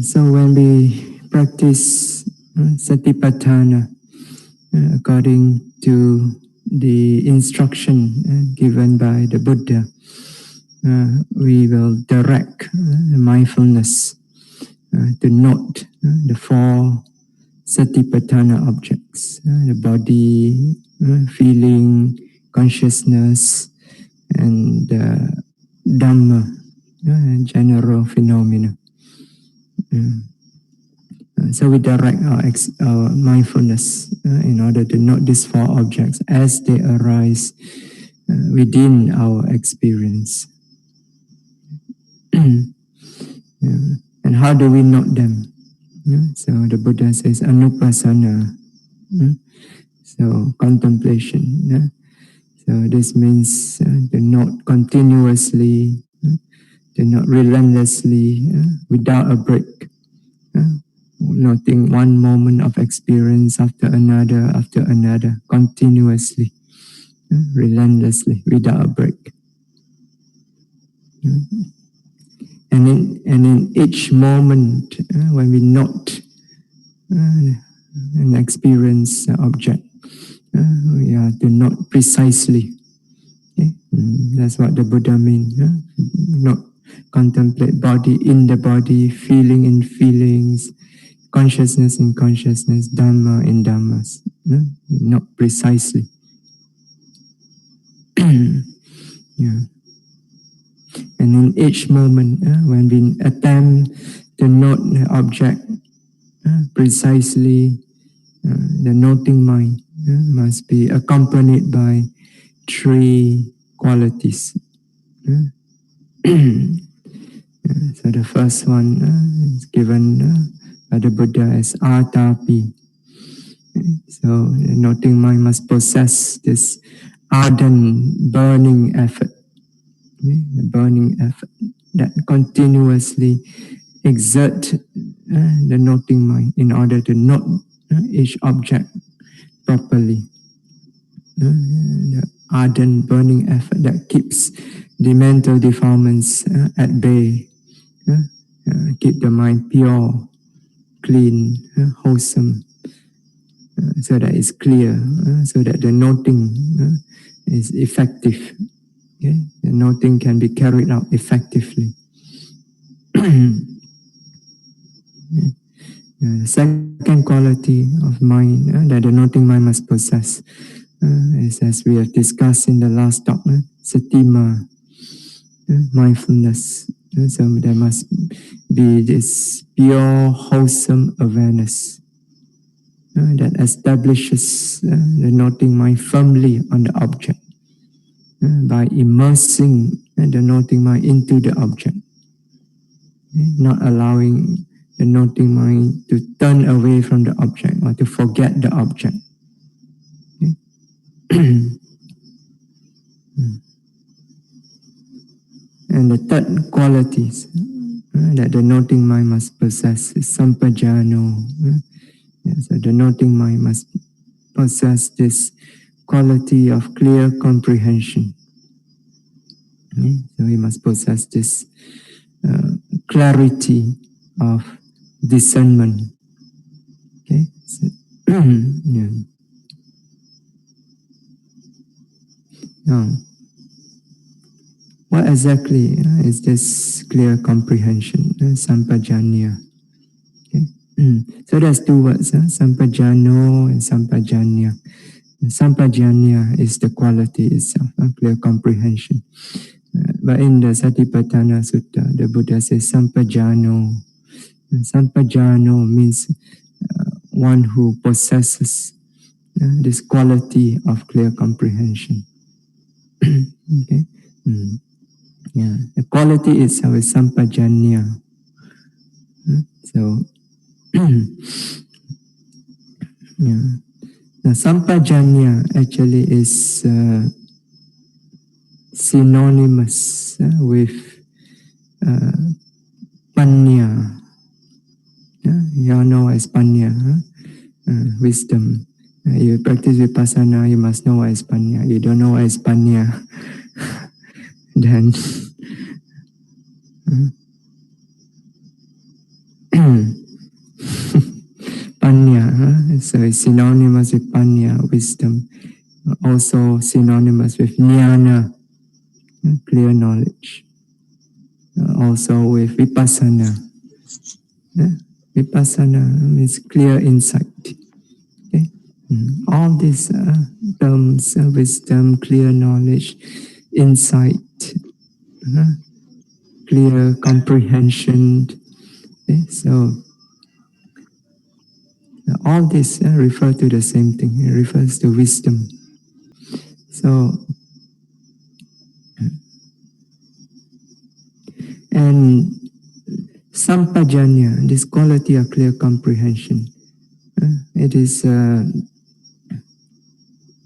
So when we practice satipatthana according to the instruction given by the Buddha, we will direct mindfulness to note the four satipatthana objects, the body, feeling, consciousness, and Dhamma, general phenomena. So we direct our mindfulness in order to note these four objects as they arise within our experience. And how do we note them? So the Buddha says anupassana, so contemplation. So this means to note continuously, to note relentlessly, without a break. Noting one moment of experience after another, continuously, relentlessly, without a break. And in each moment, when we note an experience object, we are to note precisely. Okay? That's what the Buddha means. Not contemplate body in the body, feeling in feelings, consciousness in consciousness, Dhamma in Dhammas. Not precisely. Yeah. And in each moment, when we attempt to note the object precisely, the noting mind must be accompanied by three qualities. So the first one is given by the Buddha as atapi. So the noting mind must possess this ardent, burning effort. The burning effort that continuously exert the noting mind in order to note each object properly. The ardent burning effort that keeps the mental defilements at bay, keep the mind pure, clean, wholesome, so that it's clear, so that the noting is effective. Okay? The noting can be carried out effectively. The second quality of mind that the noting mind must possess is, as we have discussed in the last talk, satima, mindfulness. So there must be this pure, wholesome awareness that establishes the noting mind firmly on the object by immersing the noting mind into the object, not allowing the noting mind to turn away from the object or to forget the object. And the third qualities that the noting mind must possess is sampajano. So the noting mind must possess this quality of clear comprehension. So we must possess this clarity of discernment. Okay. So, yeah. Now, what exactly is this clear comprehension, sampajanya? Okay. So there's two words, sampajano and sampajanya. Sampajanya is the quality itself, clear comprehension. But in the Satipatthana Sutta, the Buddha says sampajano. Sampajano means one who possesses this quality of clear comprehension. Okay. Yeah, the quality itself is sampajanya. So, yeah. Now, sampajanya actually is synonymous with panya. You all know what is panya, wisdom. You practice Vipassana, you must know what is panya. You don't know what is panya, then Panya, so it's synonymous with panya, wisdom. Also synonymous with jnana, clear knowledge. Also with vipassana. Vipassana means clear insight. Okay? All these terms, wisdom, clear knowledge, insight, clear comprehension. Okay? So all this refer to the same thing. It refers to wisdom. So, and sampajanya, this quality of clear comprehension, it is a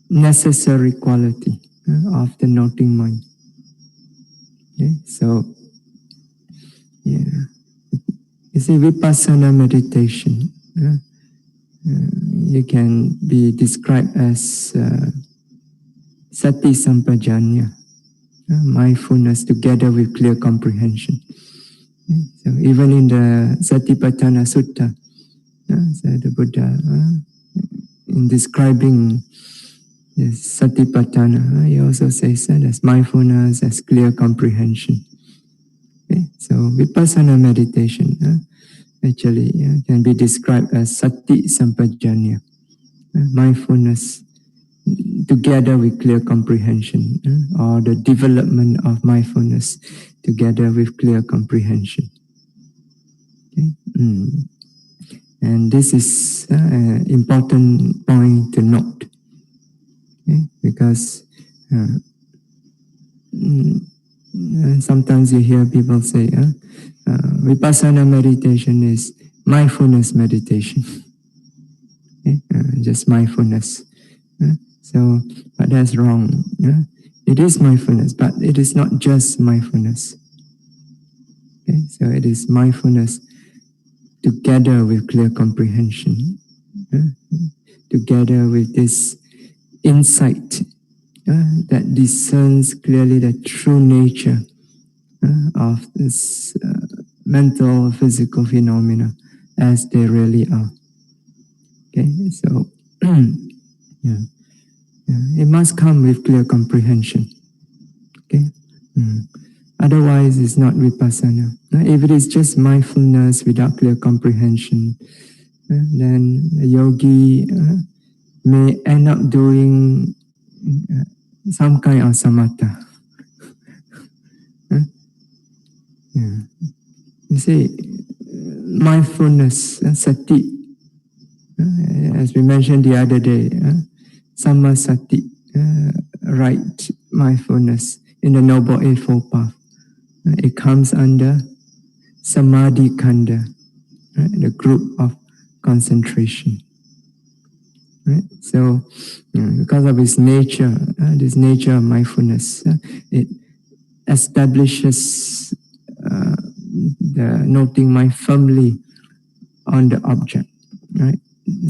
necessary quality of the noting mind. Okay? So, yeah. You see, vipassana meditation, you can be described as sati sampajanya, mindfulness together with clear comprehension. So even in the Satipatthana Sutta, so the Buddha, in describing this Satipatthana, he also says that as mindfulness, as clear comprehension. Okay? So vipassana meditation actually can be described as sati sampajanya, mindfulness together with clear comprehension, or the development of mindfulness together with clear comprehension. Okay? And this is an important point to note, okay? Because sometimes you hear people say, vipassana meditation is mindfulness meditation, okay? Just mindfulness. So, but that's wrong. It is mindfulness, but it is not just mindfulness. Okay? So it is mindfulness together with clear comprehension, together with this insight that discerns clearly the true nature of this mental, physical phenomena as they really are. Okay, so it must come with clear comprehension. Okay, otherwise it's not vipassana. If it is just mindfulness without clear comprehension, then the yogi may end up doing some kind of samatha. You see, mindfulness, sati, as we mentioned the other day, samasati, right mindfulness in the Noble Eightfold Path. It comes under samadhi khanda, the group of concentration. Right? So, because of its nature, this nature of mindfulness, it establishes the noting mind firmly on the object. Right?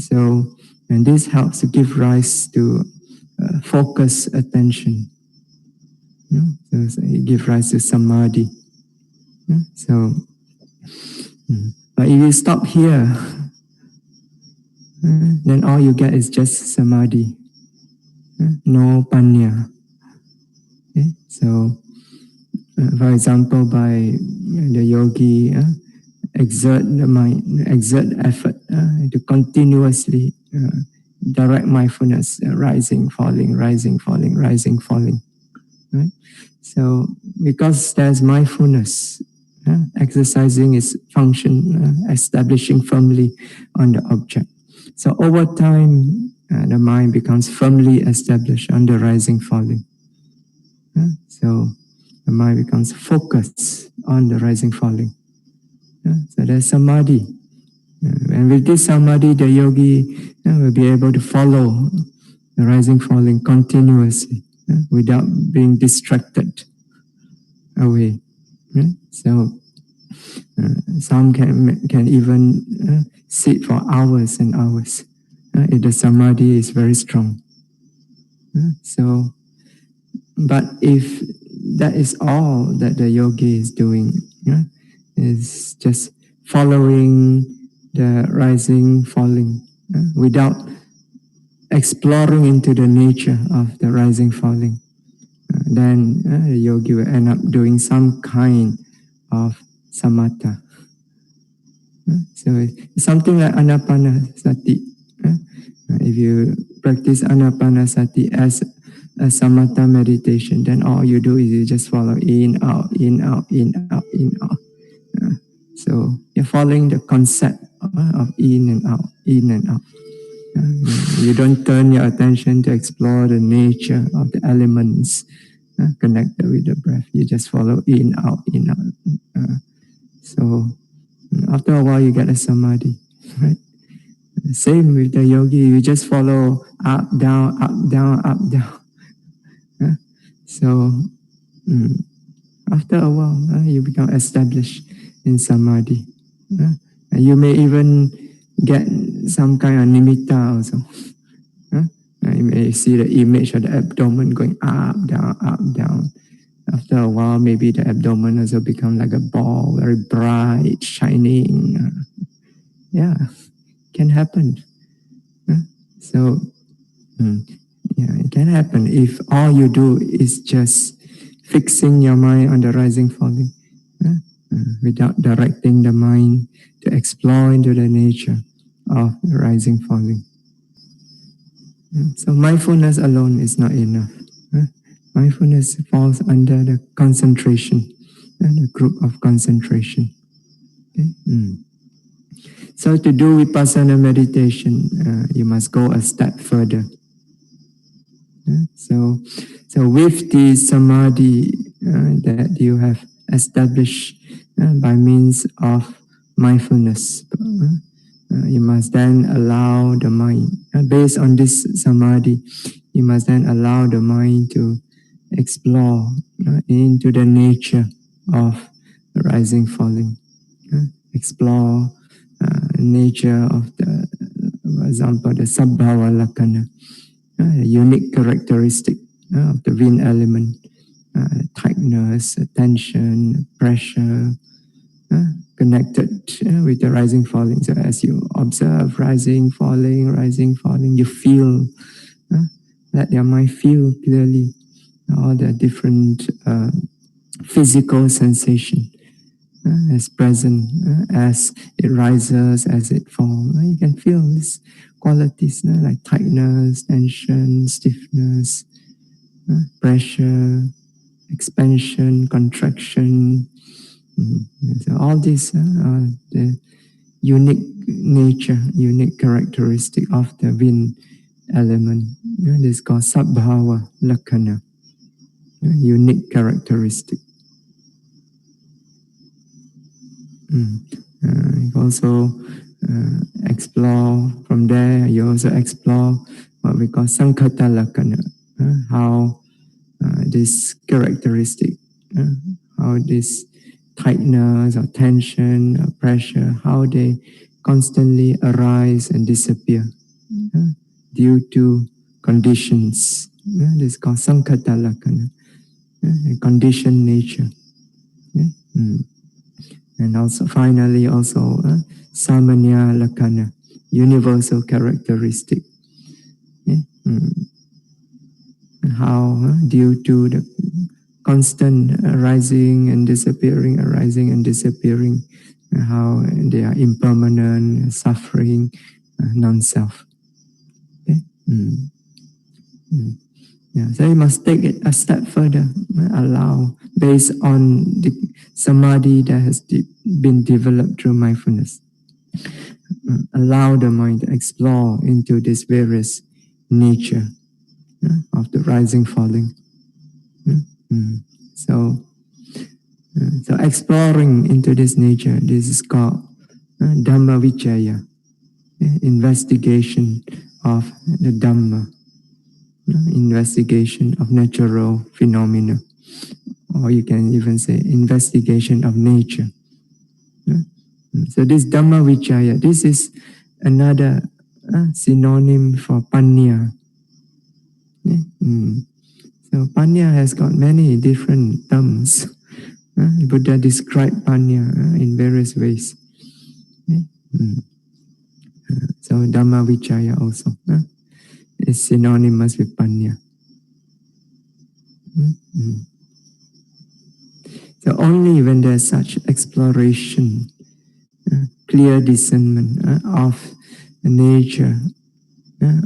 So, and this helps to give rise to focused attention. So it gives rise to samadhi. So, but if you stop here, then all you get is just samadhi, no panya. Okay? So, for example, by the yogi exert the mind, exert effort to continuously direct mindfulness, rising, falling, rising, falling, rising, falling. Right? So, because there's mindfulness, exercising its function, establishing firmly on the object. So over time, the mind becomes firmly established on the rising, falling. So the mind becomes focused on the rising, falling. So there's samadhi. And with this samadhi, the yogi will be able to follow the rising, falling continuously without being distracted away. So some can even sit for hours and hours if the samadhi is very strong. So, but if that is all that the yogi is doing, is just following the rising, falling, without exploring into the nature of the rising, falling. Then the yogi will end up doing some kind of samatha. So it's something like anapanasati. If you practice anapanasati as a samatha meditation, then all you do is you just follow in, out, in, out, in, out, in, out. So you're following the concept of in and out, in and out. You don't turn your attention to explore the nature of the elements connected with the breath. You just follow in, out, in, out. So after a while, you get a samadhi, right? Same with the yogi, you just follow up, down, up, down, up, down. So after a while, you become established in samadhi. You may even get some kind of nimitta also. You may see the image of the abdomen going up, down. After a while, maybe the abdomen also become like a ball, very bright, shining. Yeah, can happen. So, yeah, it can happen if all you do is just fixing your mind on the rising, falling, without directing the mind to explore into the nature of the rising, falling. So mindfulness alone is not enough. Mindfulness falls under the concentration, the group of concentration. Okay? So to do Vipassana meditation, you must go a step further. So with the samadhi that you have established by means of mindfulness, you must then allow the mind, based on this samadhi, you must then allow the mind to explore into the nature of the rising, falling. Explore nature of the, for example, the sabhava lakkhana, the unique characteristic of the wind element, tightness, tension, pressure, connected with the rising, falling. So as you observe rising, falling, you feel, let your mind feel clearly all the different physical sensation is present as it rises, as it falls. You can feel these qualities like tightness, tension, stiffness, pressure, expansion, contraction. So all these are the unique nature, unique characteristic of the wind element. This is called sabhava lakkhana, unique characteristic. You also explore from there. You also explore what we call sankhata lakkhana, how this characteristic, how this tightness or tension or pressure, how they constantly arise and disappear due to conditions. This is called sankhata lakkhana, conditioned nature. And also finally also samaṇera lakkhana, universal characteristic. How due to the constant arising and disappearing, how they are impermanent, suffering, non-self. Okay? Yeah, so you must take it a step further, allow, based on the samadhi that has been developed through mindfulness. Allow the mind to explore into this various nature of the rising, falling. So exploring into this nature, this is called Dhamma Vicaya, investigation of the Dhamma, investigation of natural phenomena, or you can even say investigation of nature. So this Dhamma Vicaya, this is another synonym for Panya. So Panya has got many different terms. Buddha described Panya in various ways. Okay? So Dhamma Vichaya also is synonymous with Panya. So only when there's such exploration, clear discernment of the nature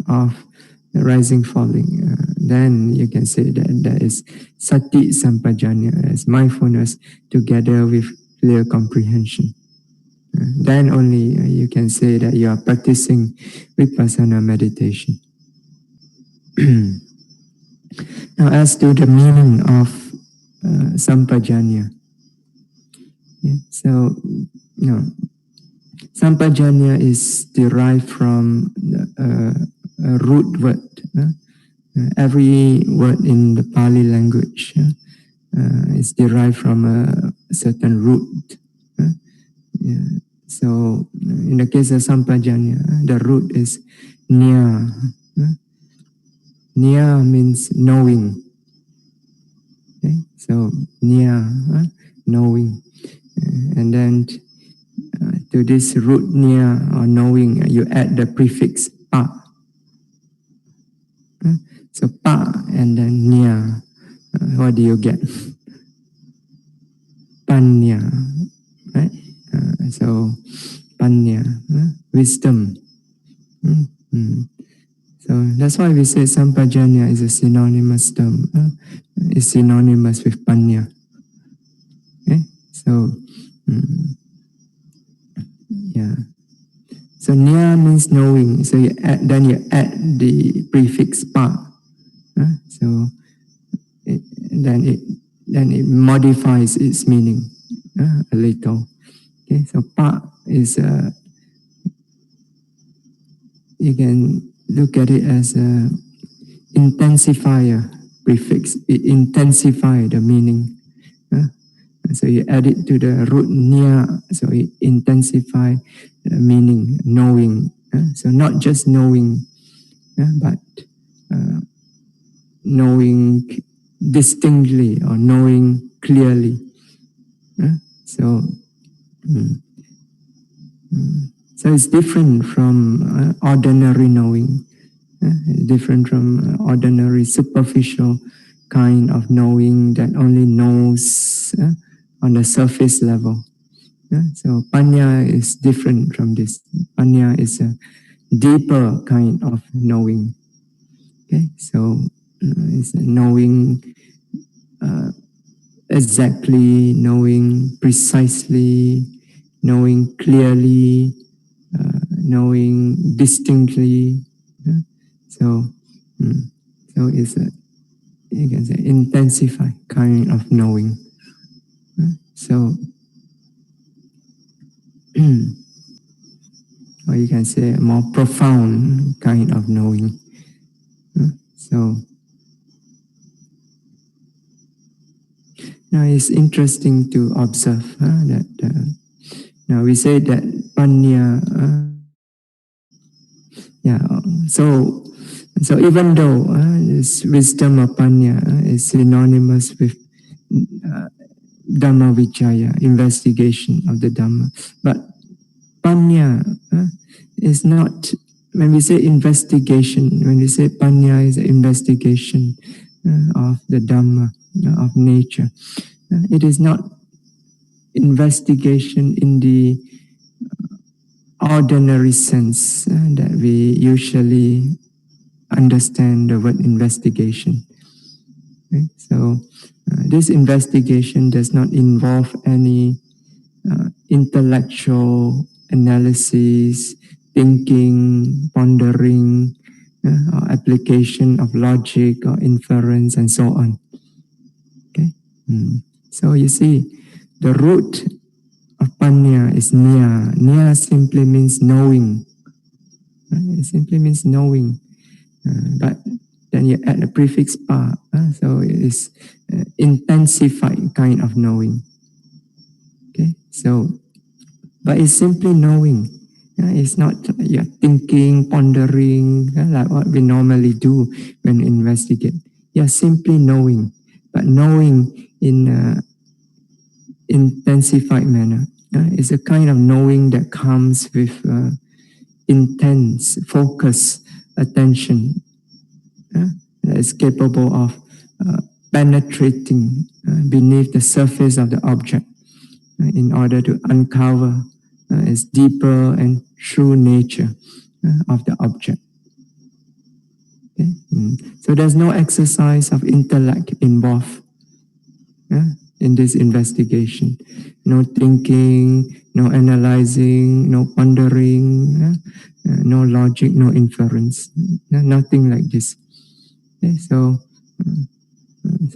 of the rising, falling, then you can say that there is sati sampajanya, as mindfulness together with clear comprehension. Then only you can say that you are practicing Vipassana meditation. Now, as to the meaning of sampajanya, so sampajanya is derived from a root word. Every word in the Pali language is derived from a certain root. So in the case of sampajanya, the root is nya. Nya means knowing. Okay? So nya, knowing. And then to this root nya or knowing, you add the prefix pa. So pa and then nya. What do you get? Panya. Right? So panya, wisdom. So that's why we say sampajanya is a synonymous term. It's synonymous with panya. Okay? So yeah. So nya means knowing. So then you add the prefix pa. So then it modifies its meaning a little. Okay, so pa is you can look at it as a intensifier prefix. It intensifies the meaning. So you add it to the root nya, so it intensifies the meaning, knowing. So not just knowing, but knowing distinctly or knowing clearly. So it's different from ordinary knowing, different from ordinary superficial kind of knowing that only knows on the surface level. So panya is different from this. Panya is a deeper kind of knowing. Okay, so it's knowing exactly, knowing precisely, knowing clearly, knowing distinctly. So it's a, you can say, intensify kind of knowing. So or you can say a more profound kind of knowing. So now it's interesting to observe that now we say that panya. So even though this wisdom of panya is synonymous with Dhamma Vichaya, investigation of the Dhamma, but panya is not, when we say investigation, when we say panya is investigation of the Dhamma, of nature, it is not investigation in the ordinary sense that we usually understand the word investigation. Okay? So this investigation does not involve any intellectual analysis, thinking, pondering, or application of logic or inference and so on. Okay? So you see, the root of panya is nya. Nya simply means knowing. Right? It simply means knowing. But then you add the prefix pa, so it is intensified kind of knowing. Okay, so but it's simply knowing. It's not thinking, pondering, like what we normally do when we investigate. Simply knowing, but knowing in an intensified manner. It's a kind of knowing that comes with intense, focused attention that is capable of penetrating beneath the surface of the object in order to uncover its deeper and true nature of the object. Okay? So there's no exercise of intellect involved in this investigation. No thinking, no analyzing, no pondering, no logic, no inference, nothing like this. Okay? So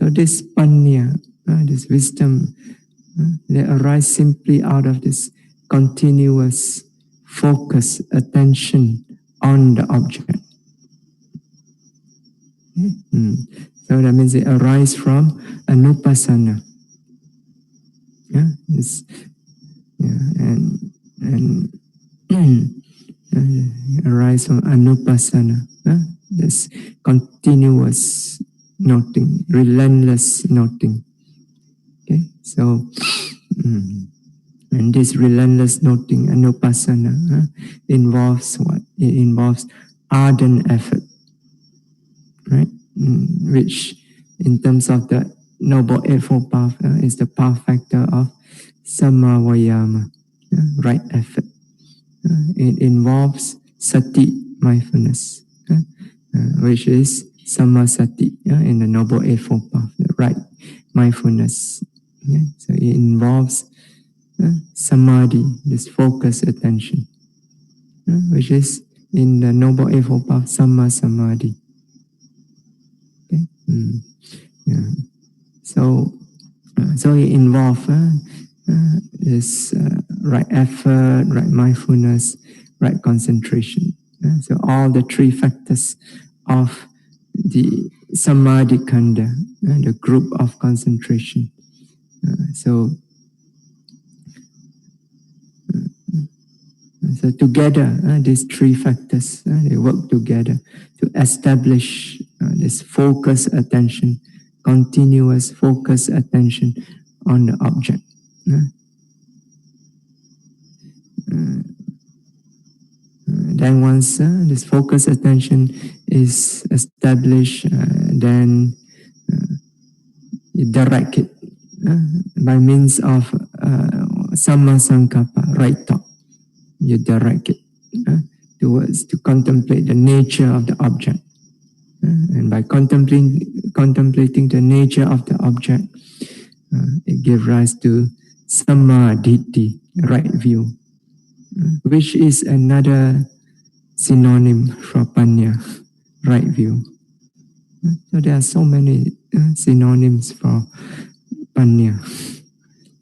this panya, this wisdom, they arise simply out of this continuous focus, attention on the object. So that means it arises from anupassana. Arise from anupassana. This continuous noting, relentless noting. Okay, so and this relentless noting, anupassana, involves what? It involves ardent effort, right? Which, in terms of the Noble Eightfold Path, is the path factor of samma vayama, right effort. It involves sati, mindfulness, which is sammasati in the Noble Eightfold Path, the right mindfulness. So it involves samadhi, this focused attention, which is in the Noble Eightfold Path, samma samadhi. Okay? So it involves this right effort, right mindfulness, right concentration. So all the three factors of the samadhi khandha, the group of concentration. So together, these three factors, they work together to establish this focused attention, continuous focused attention on the object. Then once this focused attention is established, then you direct it by means of samma sankappa, right thought. You direct it to contemplate the nature of the object. And by contemplating the nature of the object, it gives rise to samadhi, right view, which is another synonym for panya, right view. So there are so many synonyms for panya.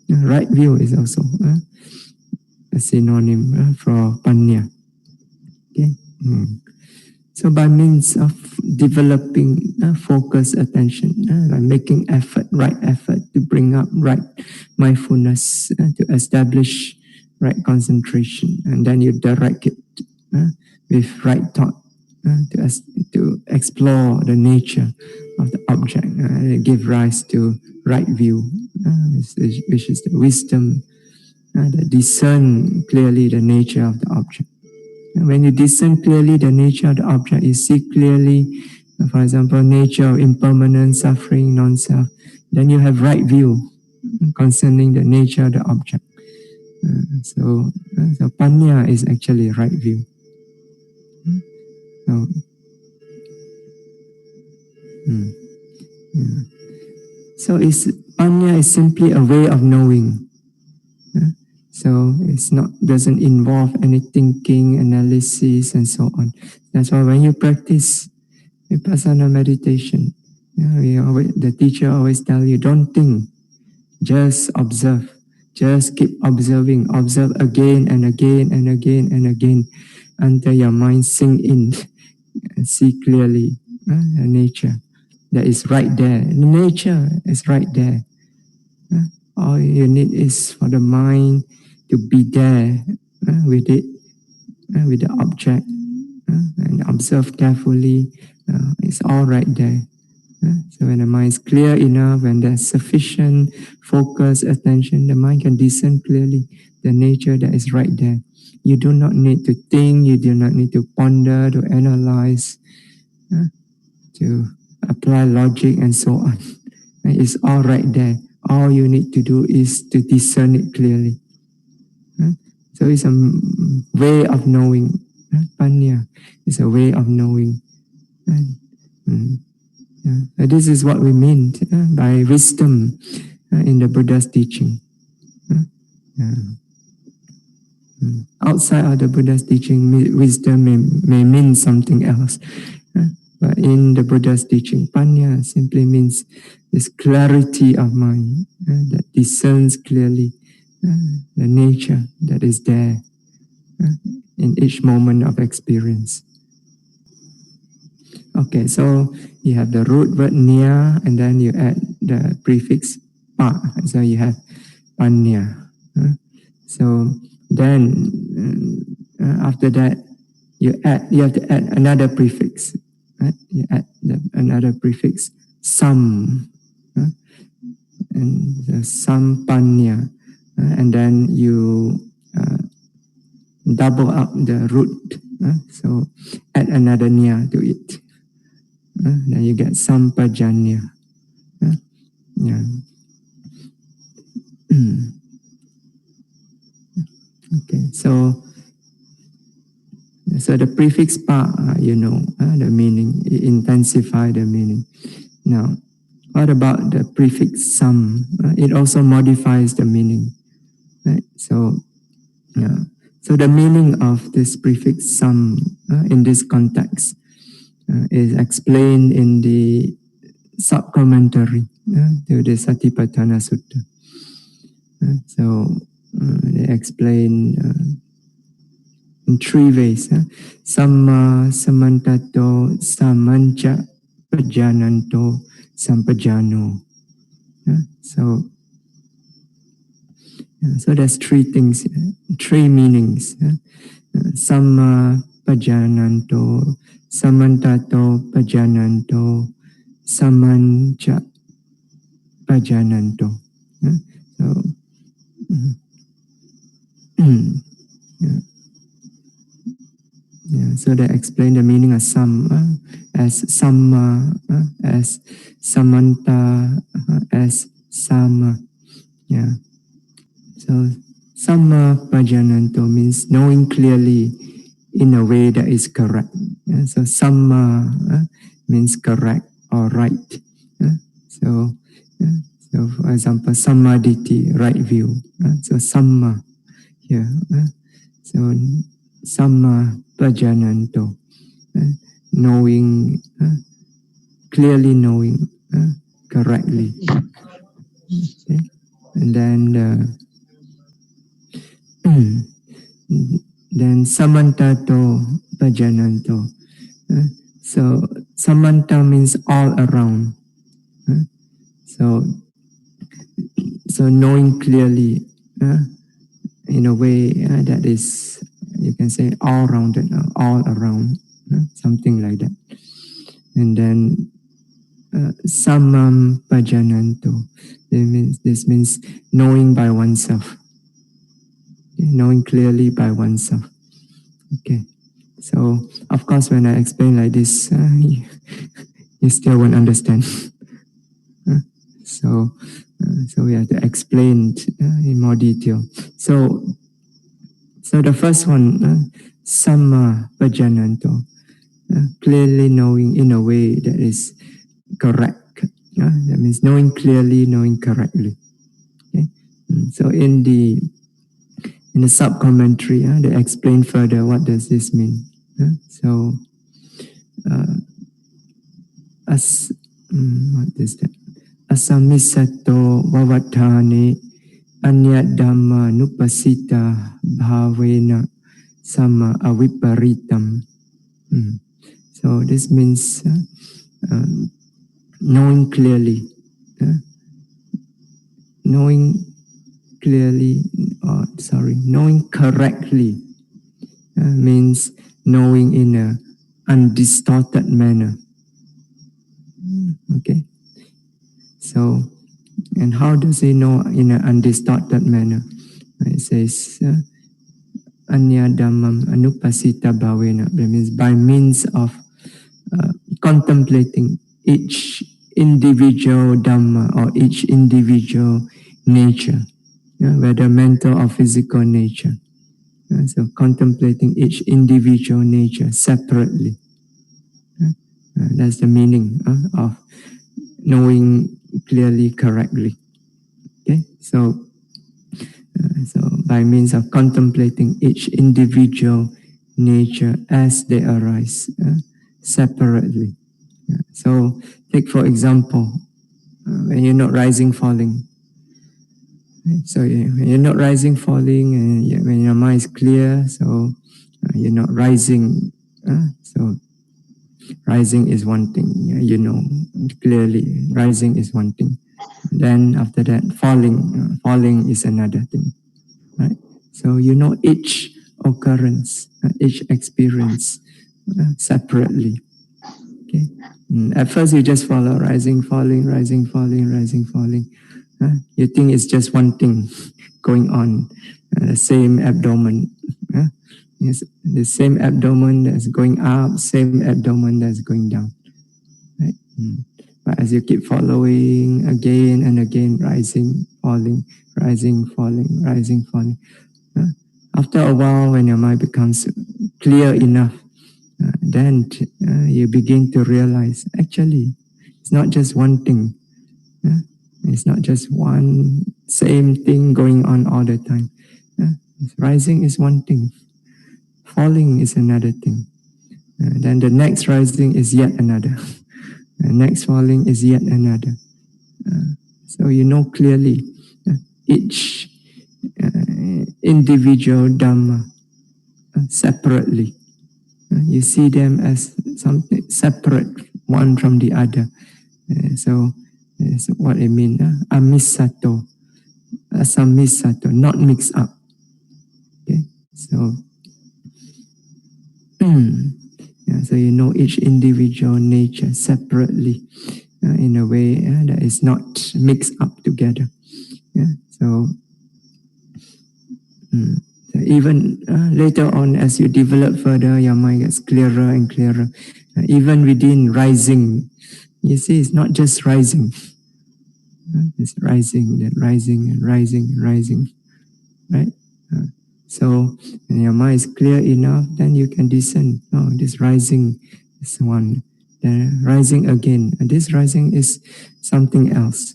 Right view is also a synonym for panya. Okay. So by means of developing focused attention, like making effort, right effort to bring up right mindfulness, to establish right concentration, and then you direct it with right thought to explore the nature of the object, give rise to right view, which is the wisdom that discern clearly the nature of the object. And when you discern clearly the nature of the object, you see clearly, for example, nature of impermanence, suffering, non-self, then you have right view concerning the nature of the object. So panya is actually right view. So panya is simply a way of knowing. So it's not, doesn't involve any thinking, analysis, and so on. That's why when you practice Vipassana meditation, the teacher always tells you, don't think, just observe. Just keep observing. Observe again and again and again and again until your mind sink in and see clearly the nature that is right there. The nature is right there. All you need is for the mind to be there with it, with the object, and observe carefully. It's all right there. So when the mind is clear enough, when there's sufficient focus, attention, the mind can discern clearly the nature that is right there. You do not need to think, you do not need to ponder, to analyze, to apply logic and so on. It's all right there. All you need to do is to discern it clearly. So it's a way of knowing. Panya is a way of knowing. This is what we mean by wisdom in the Buddha's teaching. Outside of the Buddha's teaching, wisdom may mean something else. But in the Buddha's teaching, panya simply means this clarity of mind that discerns clearly the nature that is there in each moment of experience. Okay, so you have the root word nia, and then you add the prefix pa, so you have panya. So then after that, you have to add another prefix. Right? You add another prefix sam, and sampanya, and then you double up the root. So add another nia to it. Then you get sampajanya. Yeah. Okay, so the prefix pa, the meaning, it intensify the meaning. Now, what about the prefix sam? It also modifies the meaning. Right? So the meaning of this prefix sam in this context is explained in the sub-commentary to the Satipatthana Sutta. So they explain in three ways. Samma samantato samancha pajananto sampajano. So there's three things, three meanings. Samma pajananto, samantato pajananto, samancha pajananto. So they explain the meaning of sam as samma, as samanta, as sama. So samma pajananto means knowing clearly in a way that is correct. So samma means correct or right. So for example, samaditi, right view. So samma here. So samma pajananto, knowing, clearly knowing, correctly. Okay. And then samantato pajananto. So samanta means all around. So knowing clearly in a way that is, you can say, all-rounded, all around, something like that. And then samam pajananto. This means knowing by oneself. Okay, knowing clearly by oneself. Okay. So, of course, when I explain like this, you still won't understand. So we have to explain in more detail. So the first one, samma pajananto, clearly knowing in a way that is correct. That means knowing clearly, knowing correctly. Okay? So in the sub-commentary, they explain further what does this mean. So, what is that? Asamisato vavatthane anyat dhamma nupasita bhavena sama aviparitam. So this means knowing clearly. Knowing correctly means knowing in an undistorted manner. Okay. So, and how does he know in an undistorted manner? It says, Anya Dhammam Anupasita Bhavena. That means by means of contemplating each individual Dhamma or each individual nature, whether mental or physical nature. So contemplating each individual nature separately. That's the meaning of knowing clearly, correctly. Okay, so by means of contemplating each individual nature as they arise separately. So take for example, when you're not rising, falling. So when you're not rising, falling, and when your mind is clear, so you're not rising. So rising is one thing, you know clearly. Rising is one thing. Then after that, falling is another thing, right? So you know each occurrence, each experience separately. Okay. At first you just follow rising, falling, rising, falling, rising, falling. You think it's just one thing going on, the same abdomen. Yes, the same abdomen that's going up, same abdomen that's going down. Right? But as you keep following again and again, rising, falling, rising, falling, rising, falling. After a while, when your mind becomes clear enough, then you begin to realize, actually, it's not just one thing. It's not just one same thing going on all the time. Rising is one thing. Falling is another thing. Then the next rising is yet another. The next falling is yet another. So you know clearly each individual Dhamma separately. You see them as something separate, one from the other. So that's what it means. Amisato, asamisato, not mixed up. Okay, so so you know each individual nature separately in a way that is not mixed up together. So even later on, as you develop further, your mind gets clearer and clearer. Even within rising, you see, it's not just rising. It's rising, then rising, and rising, and rising, right? So when your mind is clear enough, then you can discern, oh, this rising is one. Then rising again, and this rising is something else,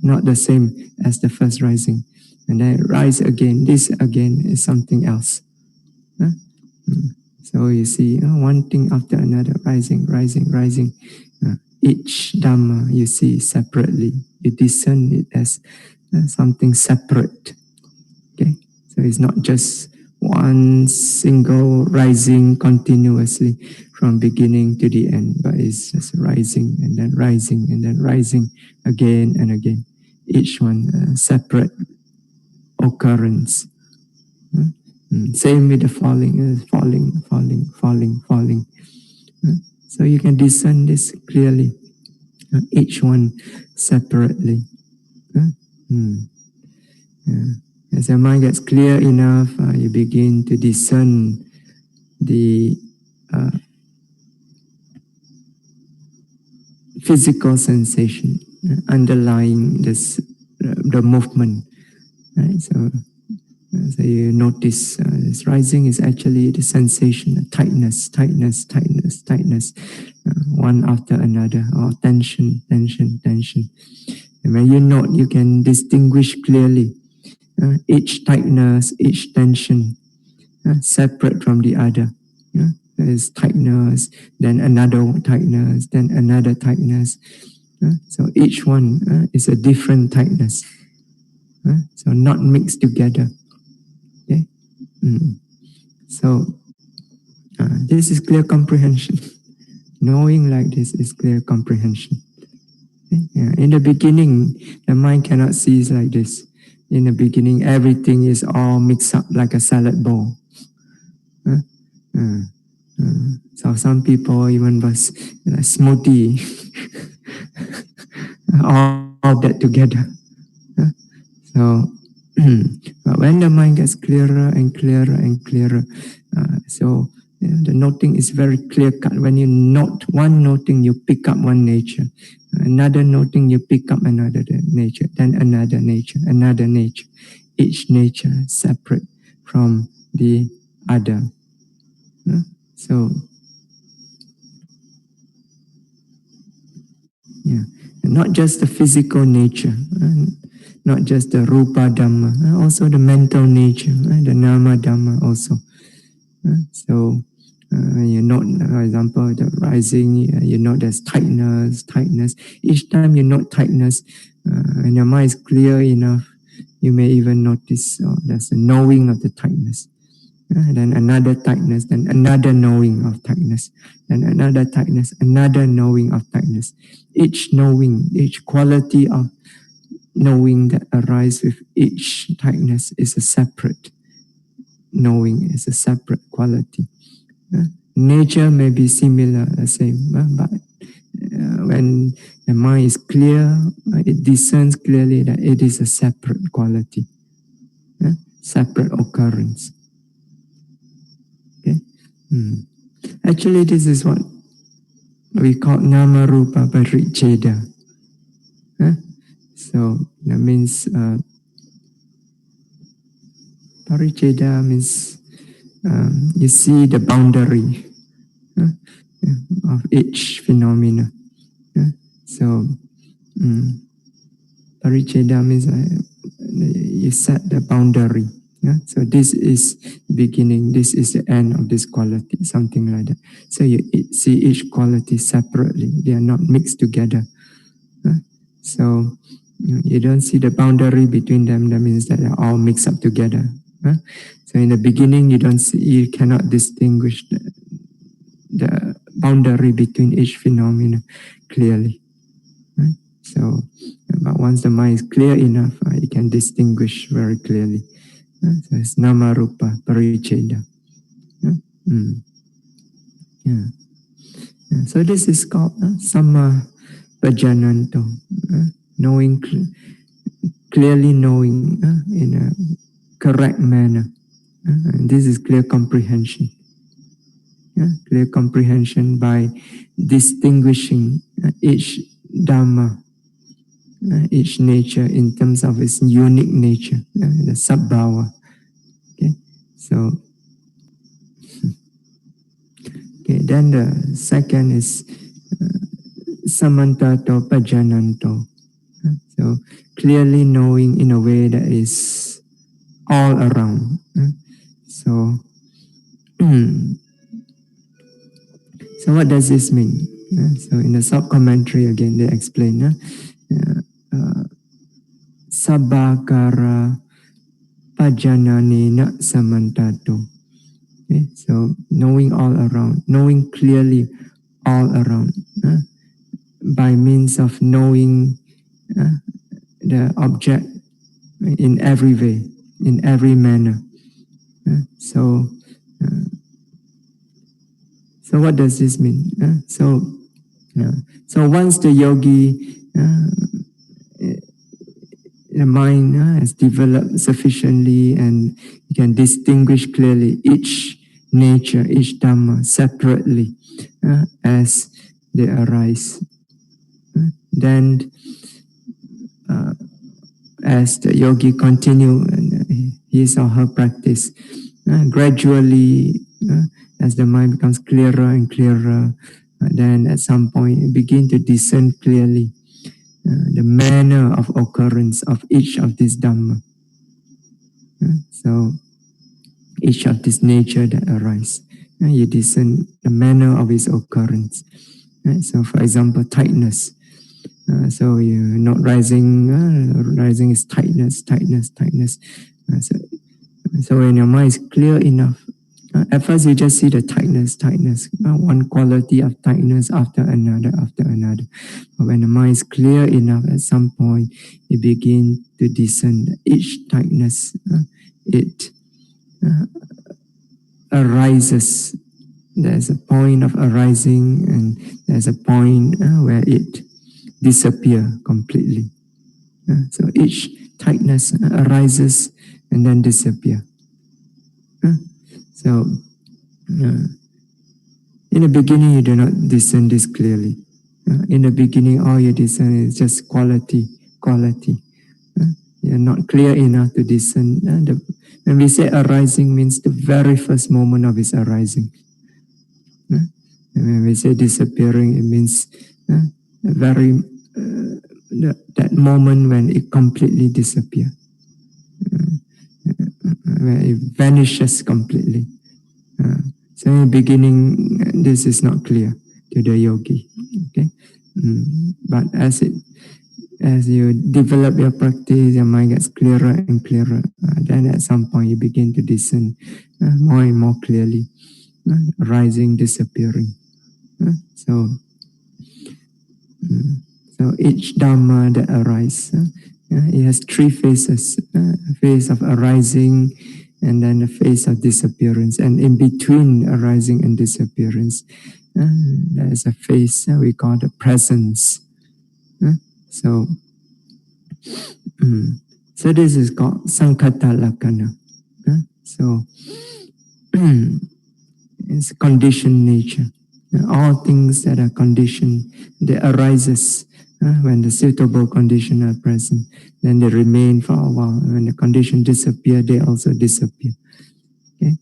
not the same as the first rising. And then rise again, this again is something else. So you see one thing after another, rising, rising, rising. Each Dhamma you see separately. You discern it as something separate. Okay, so it's not just one single rising continuously from beginning to the end, but it's just rising and then rising and then rising again and again. Each one separate occurrence. Same with the falling, falling, falling, falling, falling. So you can discern this clearly, each one separately. As your mind gets clear enough, you begin to discern the physical sensation underlying this, the movement. Right? So you notice this rising is actually the sensation, tightness, tightness, tightness, tightness, one after another, or tension, tension, tension. And when you note, you can distinguish clearly each tightness, each tension, separate from the other. There is tightness, then another tightness, then another tightness. So each one is a different tightness. So not mixed together. Okay? So this is clear comprehension. Knowing like this is clear comprehension. Okay? In the beginning, the mind cannot see it like this. In the beginning, everything is all mixed up like a salad bowl. So some people even was smoothie, all that together. So But when the mind gets clearer and clearer and clearer, so the noting is very clear cut. When you note one noting, you pick up one nature. Another noting, you pick up another nature, then another nature, another nature. Each nature separate from the other. So, yeah, not just the physical nature, not just the rupa dhamma, also the mental nature, the nama dhamma also. So, you note, for example, the rising, you note there's tightness. Each time you note tightness, when your mind is clear enough, you may even notice there's a knowing of the tightness. Then another tightness, then another knowing of tightness, then another tightness, another knowing of tightness. Each knowing, each quality of knowing that arises with each tightness is a separate knowing, is a separate quality. Nature may be similar, the same, but when the mind is clear, it discerns clearly that it is a separate quality, separate occurrence. Okay? Actually, this is what we call nama rupa paricheda. So that means paricheda means you see the boundary of each phenomena. So paricheda means you set the boundary. So this is beginning, this is the end of this quality, something like that. So you see each quality separately, they are not mixed together. So you don't see the boundary between them, that means that they're all mixed up together. So in the beginning, you cannot distinguish the boundary between each phenomena clearly. So, but once the mind is clear enough, you can distinguish very clearly. So it's nama rupa paricheda. So this is called sama pajananto, knowing clearly knowing in a correct manner. And this is clear comprehension. Clear comprehension by distinguishing each Dhamma, each nature in terms of its unique nature, the sabbhava. Okay, so then the second is samantato pajananto. So clearly knowing in a way that is all around. So, so what does this mean? So in the sub-commentary again, they explain sabbakara pajananena samantato. Okay, so knowing all around, knowing clearly all around, by means of knowing the object in every way, in every manner. So what does this mean? So once the yogi, the mind has developed sufficiently and you can distinguish clearly each nature, each Dhamma separately as they arise. Then as the yogi continue his or her practice, gradually as the mind becomes clearer and clearer, then at some point you begin to discern clearly the manner of occurrence of each of these Dhamma. So each of this nature that arise, you discern the manner of its occurrence. So for example, tightness. So you're not rising, rising is tightness. So when your mind is clear enough, at first you just see the tightness, one quality of tightness after another. But when the mind is clear enough, at some point you begin to discern that each tightness, it arises. There's a point of arising and there's a point where it disappears completely. So each tightness arises and then disappear. So, in the beginning, you do not discern this clearly. In the beginning, all you discern is just quality. You're not clear enough to discern. When we say arising, means the very first moment of its arising. And when we say disappearing, it means that moment when it completely disappears, when it vanishes completely. So in the beginning, this is not clear to the yogi. Okay, but as you develop your practice, your mind gets clearer and clearer. Then at some point, you begin to discern more and more clearly, rising, disappearing. So each Dhamma that arises, it has three phases: phase of arising, and then the phase of disappearance. And in between arising and disappearance, there is a phase we call the presence. So this is called Sankhata Lakkhana. So it's conditioned nature. All things that are conditioned, they arises when the suitable conditions are present. Then they remain for a while. When the condition disappear, they also disappear. Okay.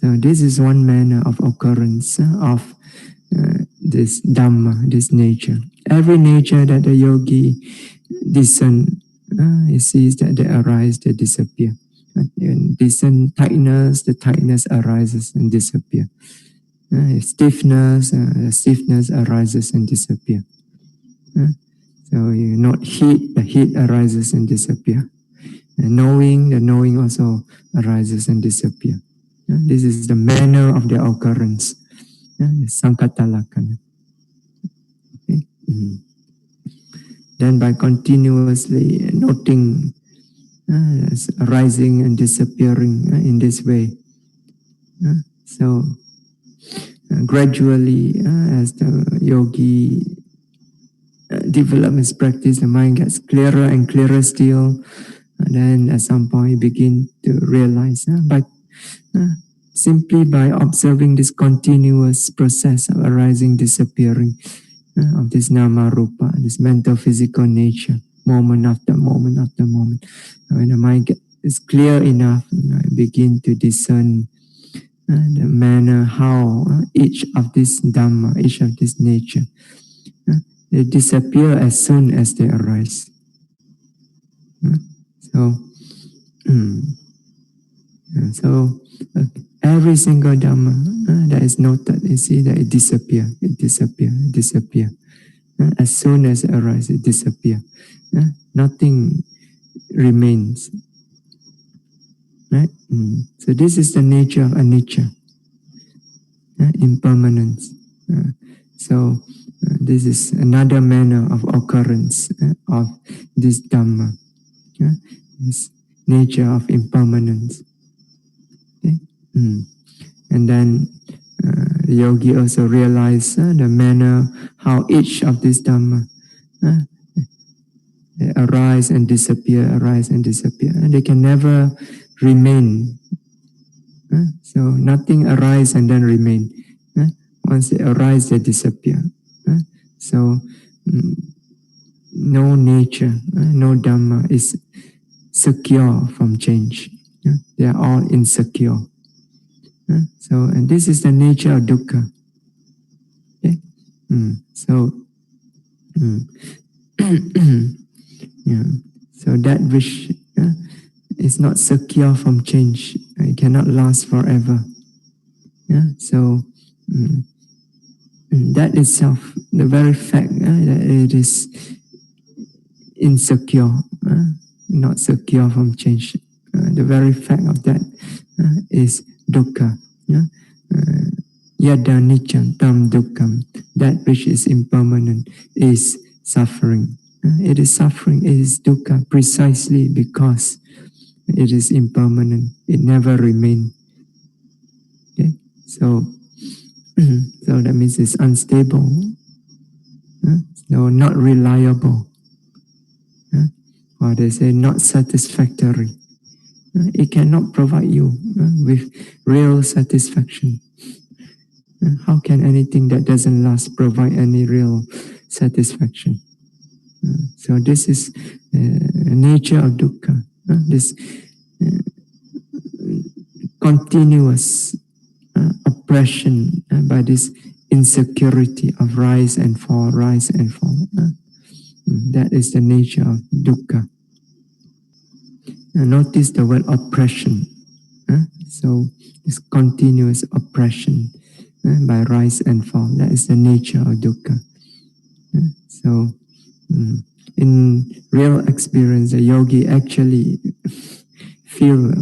So this is one manner of occurrence of this Dhamma, this nature. Every nature that the yogi discern, he sees that they arise, they disappear. And discern tightness, the tightness arises and disappear. Stiffness, the stiffness arises and disappear. So you note heat, the heat arises and disappear. And knowing, the knowing also arises and disappear. This is the manner of their occurrence. Sankhata Lakkhana. Okay. Then by continuously noting arising and disappearing in this way, so gradually as the yogi develops his practice, the mind gets clearer and clearer still. And then at some point you begin to realize simply by observing this continuous process of arising, disappearing of this nama rupa, this mental physical nature, moment after moment after moment. When the mind is clear enough, begin to discern the manner how each of this Dhamma, each of this nature, they disappear as soon as they arise. So every single Dhamma that is noted, you see that it disappears. As soon as it arises, it disappears. Nothing remains. Right? So this is the nature of anicca, impermanence. So this is another manner of occurrence of this Dhamma, this nature of impermanence. Okay? And then the yogi also realized the manner how each of these Dhamma they arise and disappear, and they can never remain. So nothing arise and then remain. Once they arise, they disappear. So no nature, no Dhamma is secure from change. They are all insecure. So, and this is the nature of dukkha. Okay? So that which is not secure from change, it cannot last forever. So that itself, the very fact that it is insecure, not secure from change, the very fact of that is dukkha. Yada niccam tam dukkham, that which is impermanent is suffering. It is suffering, it is dukkha precisely because it is impermanent. It never remains. Okay? So that means it's unstable, so not reliable. or they say not satisfactory. It cannot provide you with real satisfaction. How can anything that doesn't last provide any real satisfaction? So this is nature of dukkha. This continuous oppression by this insecurity of rise and fall, rise and fall. That is the nature of dukkha. Notice the word oppression. So this continuous oppression by rise and fall. That is the nature of dukkha. So in real experience, the yogi actually feel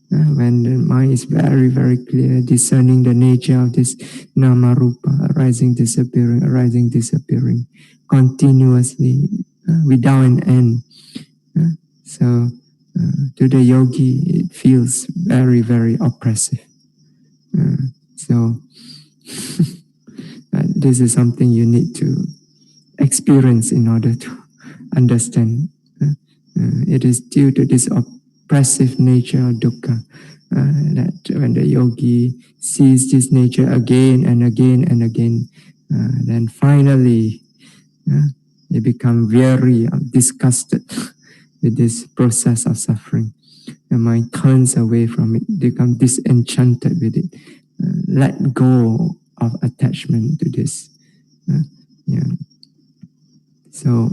when the mind is very, very clear, discerning the nature of this nama rupa, arising, disappearing, continuously, without an end. So to the yogi, it feels very, very oppressive. So this is something you need to experience in order to understand. It is due to this oppressive nature of dukkha that when the yogi sees this nature again and again and again, then finally they become weary, disgusted with this process of suffering. The mind turns away from it, become disenchanted with it, let go of attachment to this. So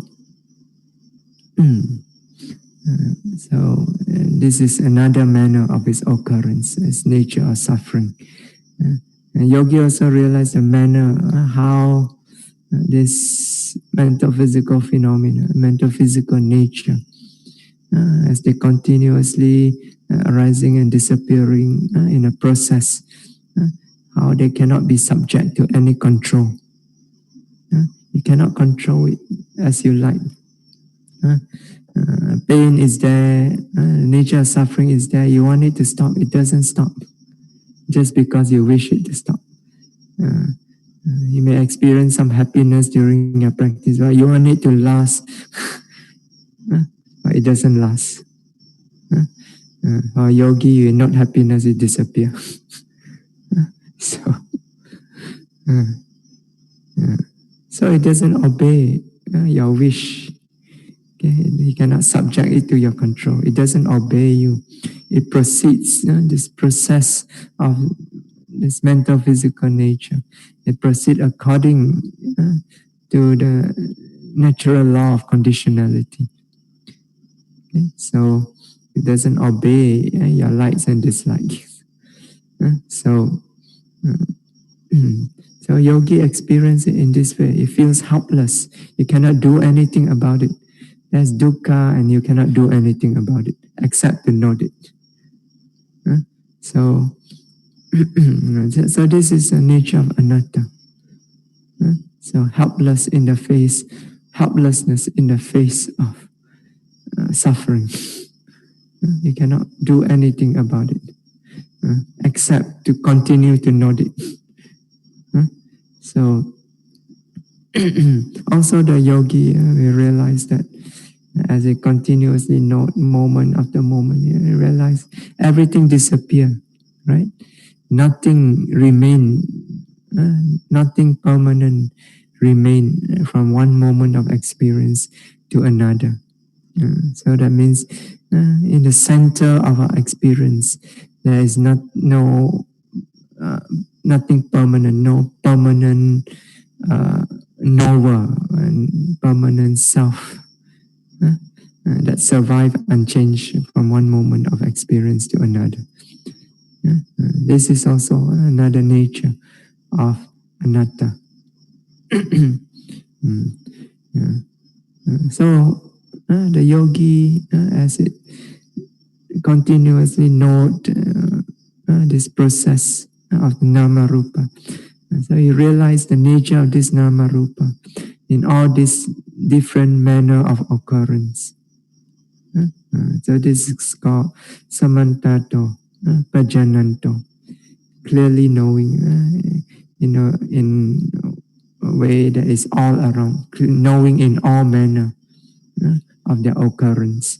this is another manner of its occurrence, its nature of suffering. And yogi also realized the manner how this mental physical phenomena, mental physical nature, as they continuously arising and disappearing in a process, how they cannot be subject to any control. You cannot control it as you like. Pain is there, nature of suffering is there. You want it to stop, it doesn't stop. Just because you wish it to stop. You may experience some happiness during your practice, but you want it to last, but it doesn't last. For yogi, you not happiness, it disappears. So it doesn't obey your wish. Okay? You cannot subject it to your control. It doesn't obey you. It proceeds, this process of this mental physical nature. It proceeds according to the natural law of conditionality. Okay? So it doesn't obey your likes and dislikes. So yogi experiences it in this way. It feels helpless. You cannot do anything about it. There's dukkha and you cannot do anything about it except to note it. So this is the nature of anatta. So helplessness in the face of suffering. You cannot do anything about it except to continue to note it. So also the yogi, we realize that as they continuously note moment after moment, you realize everything disappears, right? Nothing remain, nothing permanent remain from one moment of experience to another. So that means in the center of our experience, there is nothing permanent, no permanent knower and permanent self that survive unchanged from one moment of experience to another. This is also another nature of anatta. So the yogi, as it continuously note this process of nama rupa, so you realize the nature of this nama rupa in all this different manner of occurrence. So this is called samantato, pajananto, clearly knowing, in a way that is all around, knowing in all manner, of their occurrence.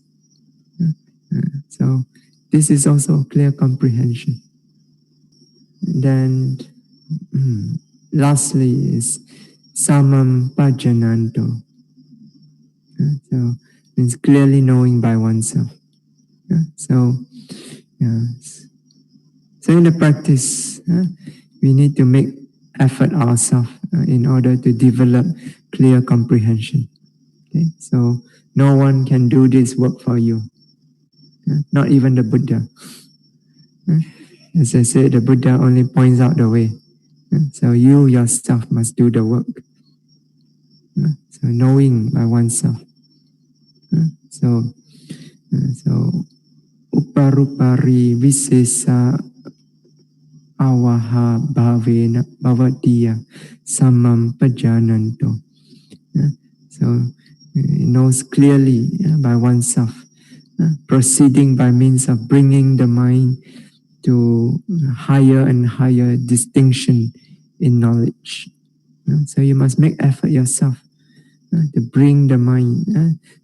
So this is also clear comprehension. Then lastly is samaṇera. So means clearly knowing by oneself. So in the practice, we need to make effort ourselves in order to develop clear comprehension. Okay? So no one can do this work for you, not even the Buddha. As I said, the Buddha only points out the way. So you yourself must do the work. So knowing by oneself. So uparupari visesa avaha bhavena bhavatiya samam pajananto. So it knows clearly by oneself, proceeding by means of bringing the mind to higher and higher distinction in knowledge. So you must make effort yourself to bring the mind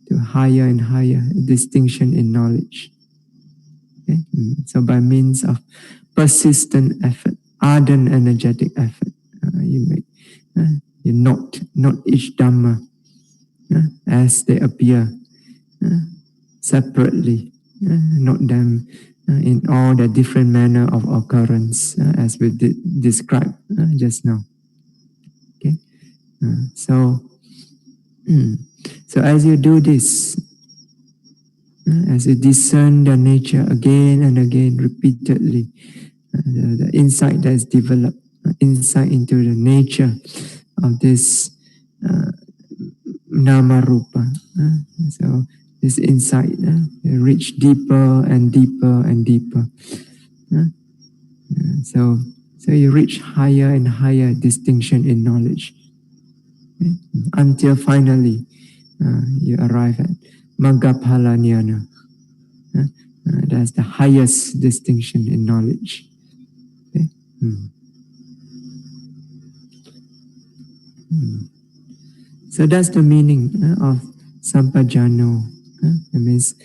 to higher and higher distinction in knowledge. Okay? So by means of persistent effort, ardent energetic effort, you make you note each Dhamma as they appear separately, note them in all the different manner of occurrence as we described just now. Okay, so as you do this, as you discern the nature again and again, repeatedly, the insight that is developed, insight into the nature of this nama rupa. So this insight reach deeper and deeper and deeper. So you reach higher and higher distinction in knowledge, until finally you arrive at Maggaphala Jnana. That's the highest distinction in knowledge. Okay? So that's the meaning of sampajano. It means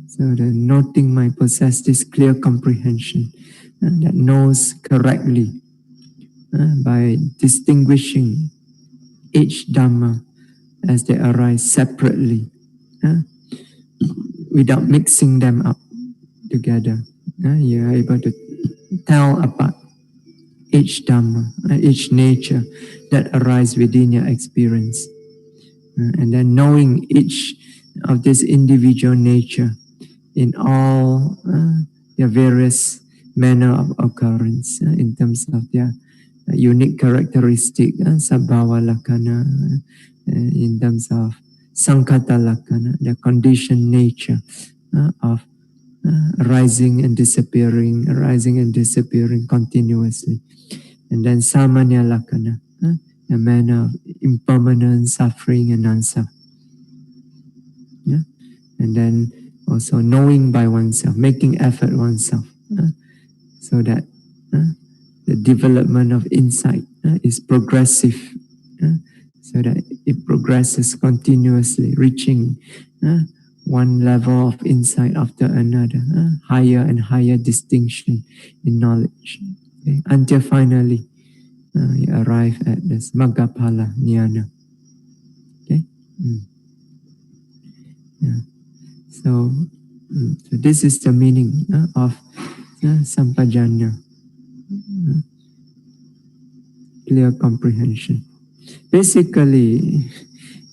so the noting mind possess this clear comprehension that knows correctly by distinguishing each Dhamma as they arise separately, without mixing them up together. You are able to tell apart each Dhamma, each nature that arises within your experience. And then knowing each of this individual nature in all their various manner of occurrence in terms of their unique characteristic, sabhava lakkhana, in terms of sankhata lakkhana, the conditioned nature of rising and disappearing continuously. And then samanya lakkhana, a manner of impermanent suffering and non-self. And then also knowing by oneself, making effort oneself, so that the development of insight is progressive, so that it progresses continuously, reaching one level of insight after another, higher and higher distinction in knowledge, okay? Until finally you arrive at this Maggaphala Jnana. Okay? Yeah. So this is the meaning of sampajanya, clear comprehension. Basically,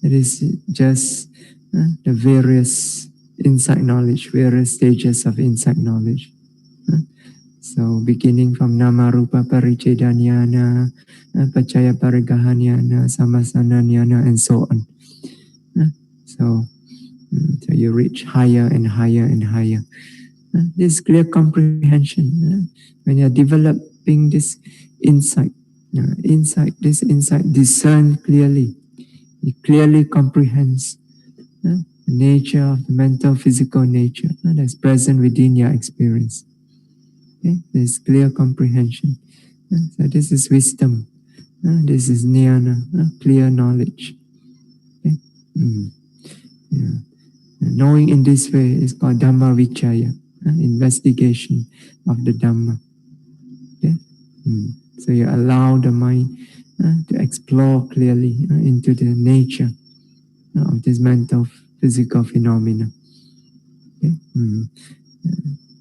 it is just the various insight knowledge, various stages of insight knowledge. So beginning from nama rupa paricheda jnana, paccaya parigaha jnana, samasana jnana, and so on. So you reach higher and higher and higher. This clear comprehension, when you are developing this insight, discern clearly. It clearly comprehends the nature of the mental, physical nature that's present within your experience. Okay? This clear comprehension. So this is wisdom. This is jnana, clear knowledge. Okay? Yeah. Knowing in this way is called Dhamma Vichaya, investigation of the Dhamma. Okay? So you allow the mind to explore clearly into the nature of this mental physical phenomena. Okay?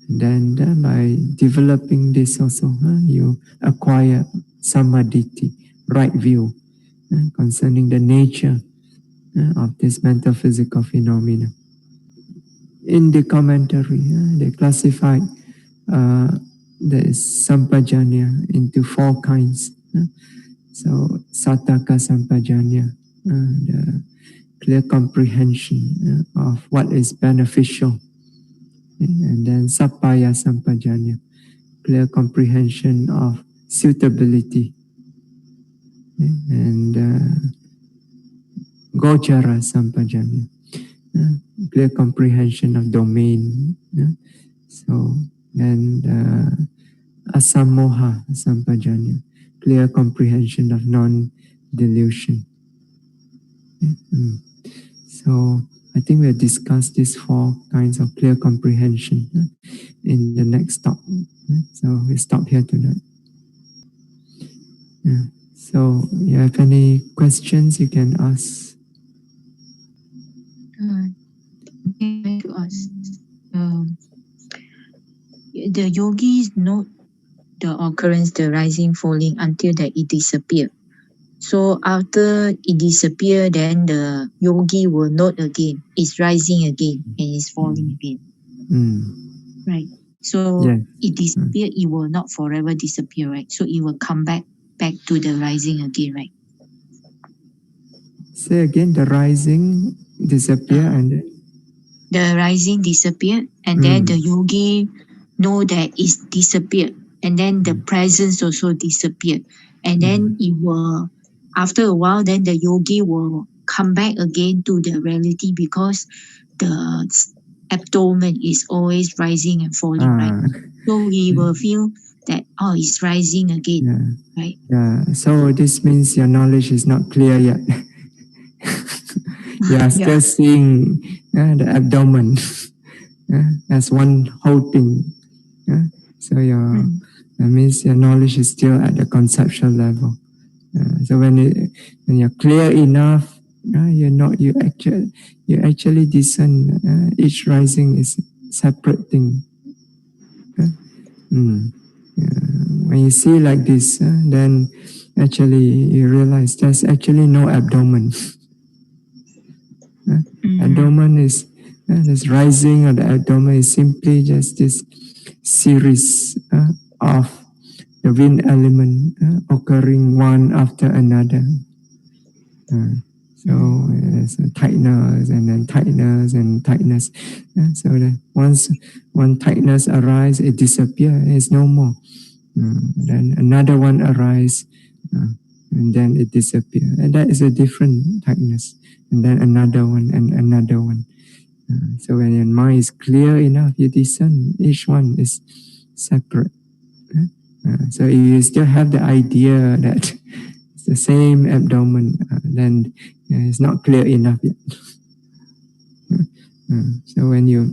And then by developing this also, you acquire samadhi, right view concerning the nature of this mental physical phenomena. In the commentary, they classified the sampajanya into 4 kinds. So sataka sampajanya, the clear comprehension of what is beneficial. And then sappaya sampajanya, clear comprehension of suitability. And gochara sampajanya, clear comprehension of domain. So then asamoha sampajanya, clear comprehension of non-delusion. So I think we'll discuss these 4 kinds of clear comprehension in the next talk. So we stop here tonight. So you have any questions you can ask? To ask. The yogis note the occurrence, the rising, falling until that it disappears. So after it disappears, then the yogi will note again, it's rising again and it's falling again. Right. So it disappears, it will not forever disappear, right? So it will come back to the rising again, right? Say again, the rising disappear and then? The rising disappeared and then the yogi know that it's disappeared and then the presence also disappeared and then it will, after a while, then the yogi will come back again to the reality because the abdomen is always rising and falling, right? So he will feel that, oh, it's rising again, right? Yeah, so this means your knowledge is not clear yet. You are still seeing the abdomen as one whole thing. So that means your knowledge is still at the conceptual level. So when you're clear enough, you actually discern each rising is separate thing. When you see like this, then actually you realize there's actually no abdomen. Abdomen is this rising of the abdomen is simply just this series of the wind element occurring one after another. So there's tightness and then tightness and tightness. So that once one tightness arises, it disappears. It's no more. Then another one arises, and then it disappears. And that is a different tightness. And then another one and another one. So when your mind is clear enough, you discern each one is separate. So if you still have the idea that it's the same abdomen, then it's not clear enough yet. So when your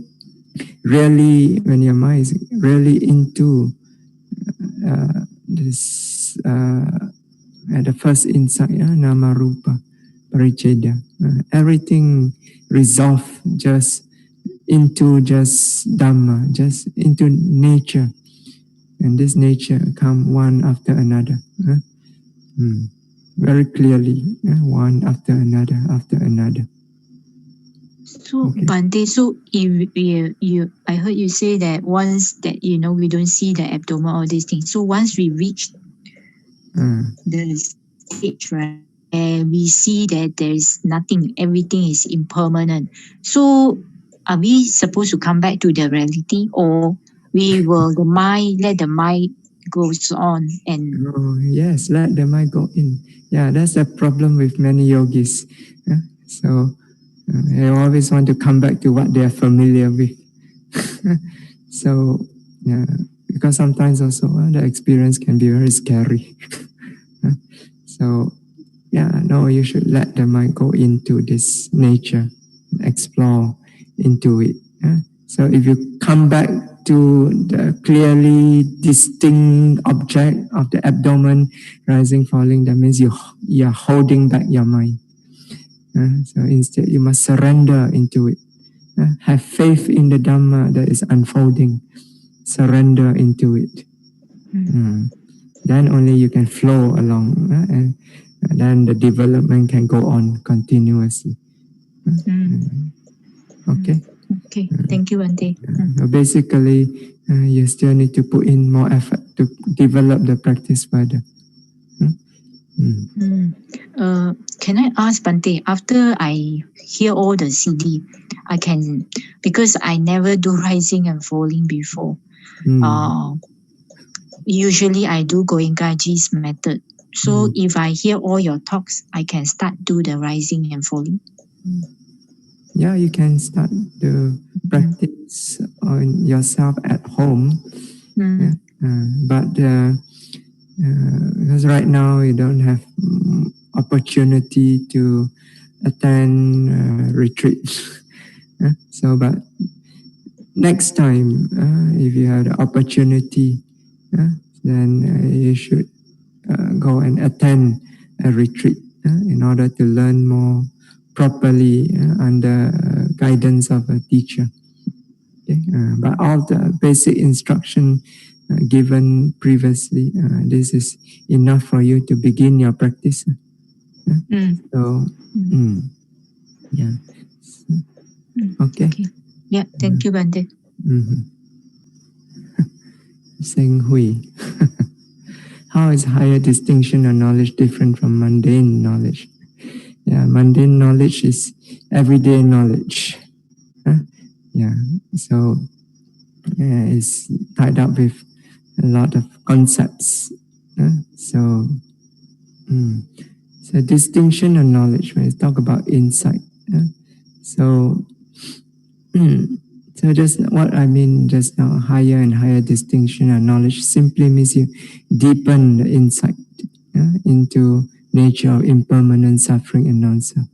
mind is really into this, at the first insight, nama rupa pariccheda, everything resolved just into just Dhamma, just into nature. And this nature come one after another. Very clearly, one after another, after another. So, okay. Bante, so if I heard you say that once that we don't see the abdomen, all these things. So once we reach the stage, right, and we see that there is nothing, everything is impermanent. So are we supposed to come back to the reality, or we will let the mind goes on and? Oh, yes, let the mind go in. Yeah, that's the problem with many yogis. So they always want to come back to what they are familiar with. So, yeah, because sometimes also the experience can be very scary. So, yeah, no, you should let the mind go into this nature. explore into it. So if you come back to the clearly distinct object of the abdomen, rising, falling, that means you're holding back your mind. So instead, you must surrender into it. Have faith in the Dhamma that is unfolding. Surrender into it. Then only you can flow along, and then the development can go on continuously. Okay. Okay. Thank you, Bhante. Basically, you still need to put in more effort to develop the practice further. Can I ask Bhante, after I hear all the CD, I can, because I never do rising and falling before. Usually I do Goenkaji's method. So if I hear all your talks, I can start do the rising and falling. Yeah, you can start the practice on yourself at home. But because right now you don't have opportunity to attend retreat. So, but next time, if you have the opportunity, then you should go and attend a retreat in order to learn more properly under guidance of a teacher. Okay? But all the basic instruction given previously, this is enough for you to begin your practice. So, yeah. Okay. Yeah, thank you, Bhante. Seng Hui. How is higher distinction of knowledge different from mundane knowledge? Yeah, mundane knowledge is everyday knowledge. Yeah, so it's tied up with a lot of concepts. So distinction of knowledge, when we talk about insight. So just what I mean just now, higher and higher distinction of knowledge simply means you deepen the insight into nature of impermanent suffering and non-self.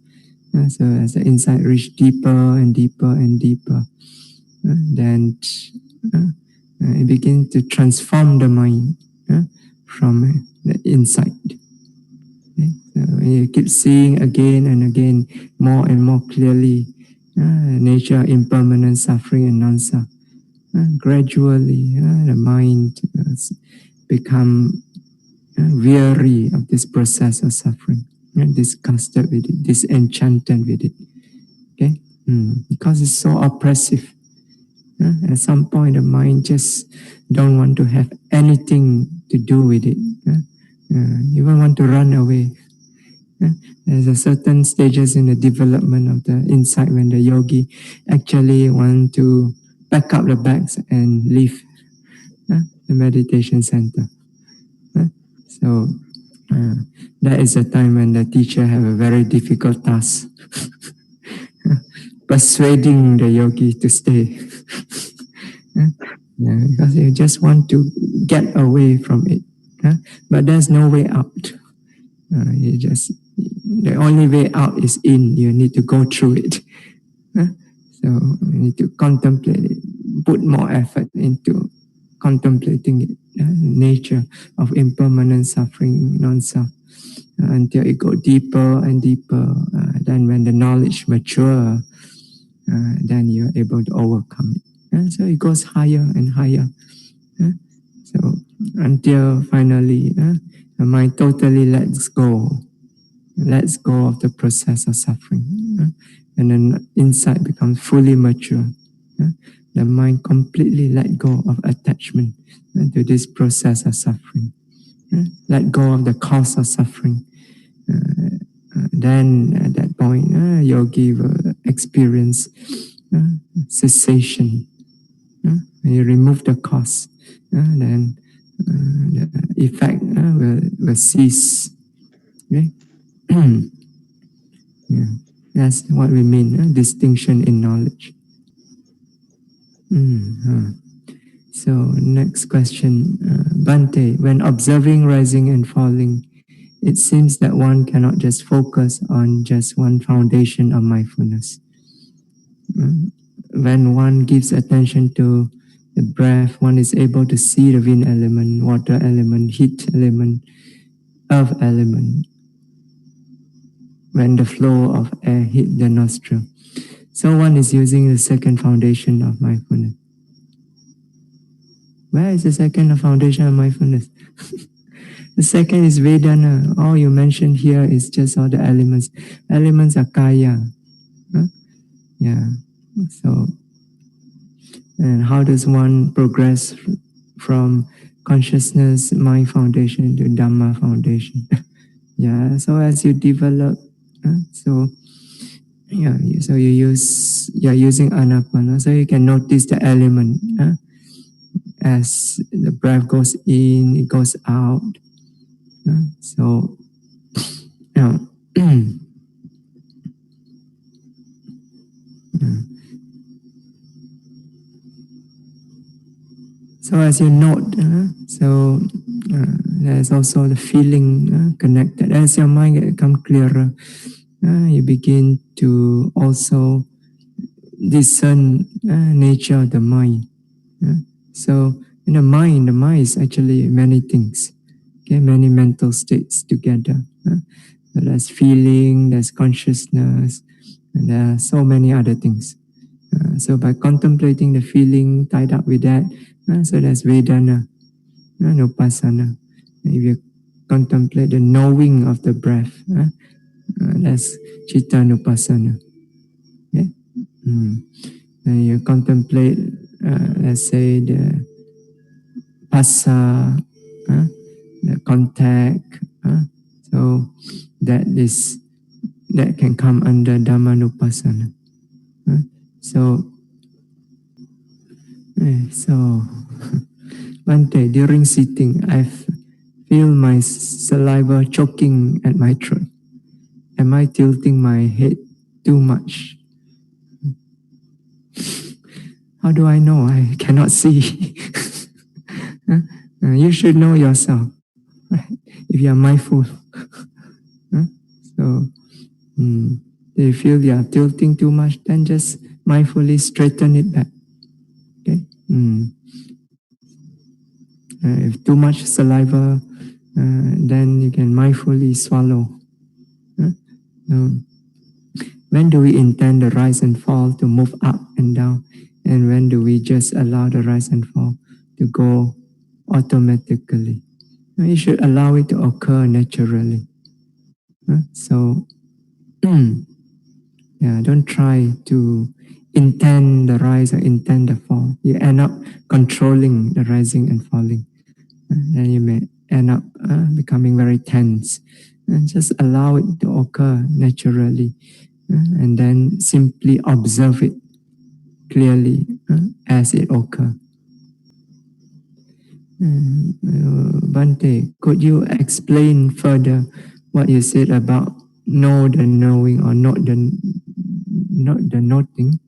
So as the insight reach deeper and deeper and deeper, then it begins to transform the mind from the inside. Okay? So you keep seeing again and again, more and more clearly, nature, impermanent suffering and non-self. Gradually, the mind become weary of this process of suffering, disgusted with it, disenchanted with it. Okay, because it's so oppressive. At some point, the mind just don't want to have anything to do with it. Even want to run away. There's a certain stages in the development of the insight when the yogi actually want to pack up the bags and leave the meditation center. So that is a time when the teacher have a very difficult task, persuading the yogi to stay. Because you just want to get away from it, but there's no way out. The only way out is in. You need to go through it. So you need to contemplate it, put more effort into contemplating it, nature of impermanent suffering, non-self, until it go deeper and deeper. Then when the knowledge mature, then you're able to overcome it. So it goes higher and higher. So until finally the mind totally lets go of the process of suffering. And then insight becomes fully mature. The mind completely let go of attachment to this process of suffering. Let go of the cause of suffering. Then at that point, yogi will experience cessation. When you remove the cause, then the effect will cease. Okay? Yeah. That's what we mean, distinction in knowledge. So next question, Bhante, when observing rising and falling, it seems that one cannot just focus on just one foundation of mindfulness. When one gives attention to the breath, one is able to see the wind element, water element, heat element, earth element, when the flow of air hit the nostril. So one is using the second foundation of mindfulness. Where is the second foundation of mindfulness? The second is Vedana. All you mentioned here is just all the elements. Elements are kaya. Huh? Yeah. So, and how does one progress from consciousness, mind foundation to Dhamma foundation? Yeah. So as you develop, so you're using anapana, so you can notice the element as the breath goes in, it goes out. So, yeah. So as you note, there's also the feeling connected. As your mind becomes clearer, you begin to also discern nature of the mind. So in the mind is actually many things, okay, many mental states together. So there's feeling, there's consciousness, and there are so many other things. So by contemplating the feeling tied up with that, so that's Vedana, Vipassana. If you contemplate the knowing of the breath, that's Citta Nupassana. Okay? And you contemplate, let's say, the Vassa, the contact. So that can come under Dhamma Nupassana. So one day during sitting, I feel my saliva choking at my throat. Am I tilting my head too much? How do I know? I cannot see. You should know yourself, right? If you are mindful. So, if you feel you are tilting too much, then just mindfully straighten it back. Okay. If too much saliva, then you can mindfully swallow. When do we intend the rise and fall to move up and down? And when do we just allow the rise and fall to go automatically? You should allow it to occur naturally. So, don't try to intend the rise or intend the fall. You end up controlling the rising and falling. Then you may end up becoming very tense. And just allow it to occur naturally. And then simply observe it clearly as it occurs. Bhante, could you explain further what you said about know the knowing or not the noting?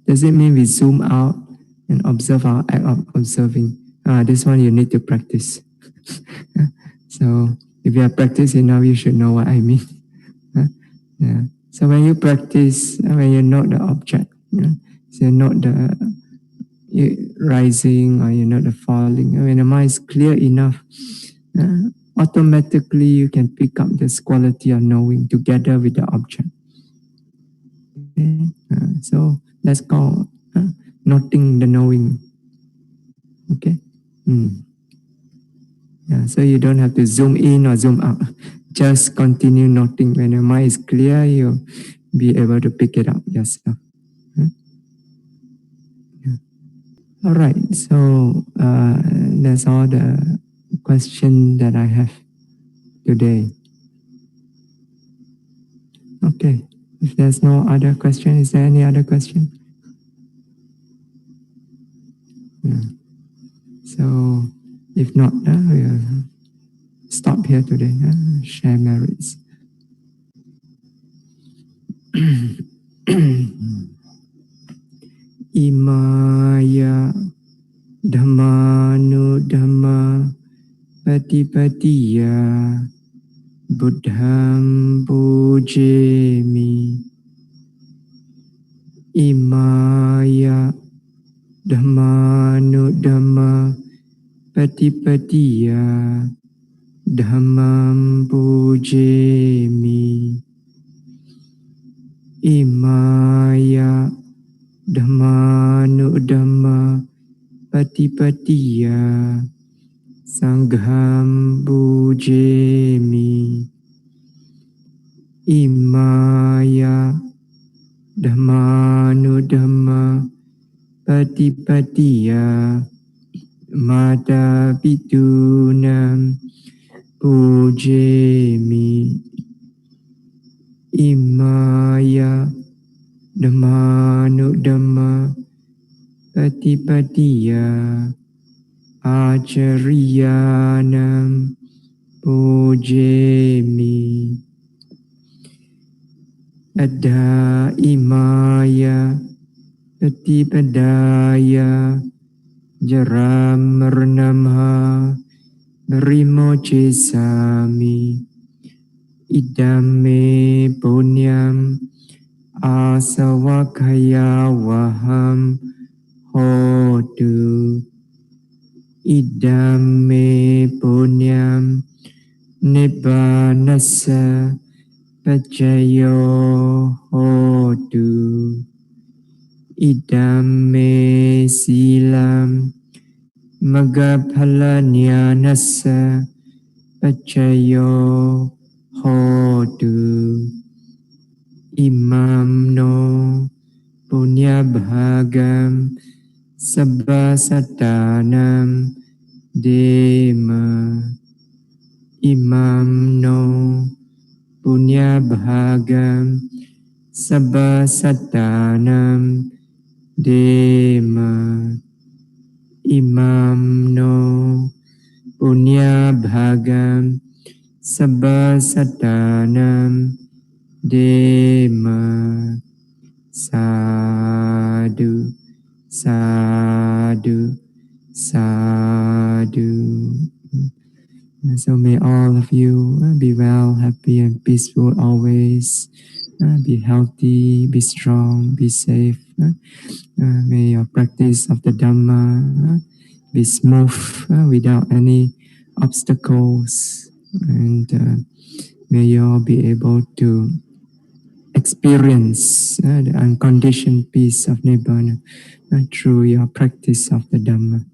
Does it mean we zoom out and observe our act of observing? This one you need to practice. So if you have practiced enough, you should know what I mean. So when you practice, when you note the object, so you note the rising or you note the falling, when the mind is clear enough, automatically you can pick up this quality of knowing together with the object. Okay? So that's called noting the knowing. Okay. So you don't have to zoom in or zoom out. Just continue noting. When your mind is clear, you'll be able to pick it up yourself. All right. So that's all the question that I have today. Okay. If there's no other question, is there any other question? So if not, we'll stop here today. Share merits. Imaya Dhammanu Dhamma Patipatiya Buddham pujemi. Imaya Dhammanudhamma Patipatiya Dhammam pujemi. Imaya Dhammanudhamma Patipatiya Sangham pujemi. Imaya Dhammanudhamma Patipatiya Mata Pitunam pujemi. Imaya Dhammanudhamma Patipatiya Acariyanam pujemi. Adha imaya Patipadaya Jaramranamha Brimochesami. Idame punyam asawakaya waham hotu. Idame punyam nibbanasa pacayo hotu. Idame silam magaphalanyanasa pacayo hotu. Imam no punya bhagam sabba satanam dema. Imam no punya bhagam sabba satanam dema. Imam no punya bhagam sabba satanam dema. Sadhu, sadhu, sadhu. So may all of you be well, happy and peaceful always. Be healthy, be strong, be safe. May your practice of the Dhamma be smooth without any obstacles. And may you all be able to experience the unconditioned peace of Nibbana through your practice of the Dhamma.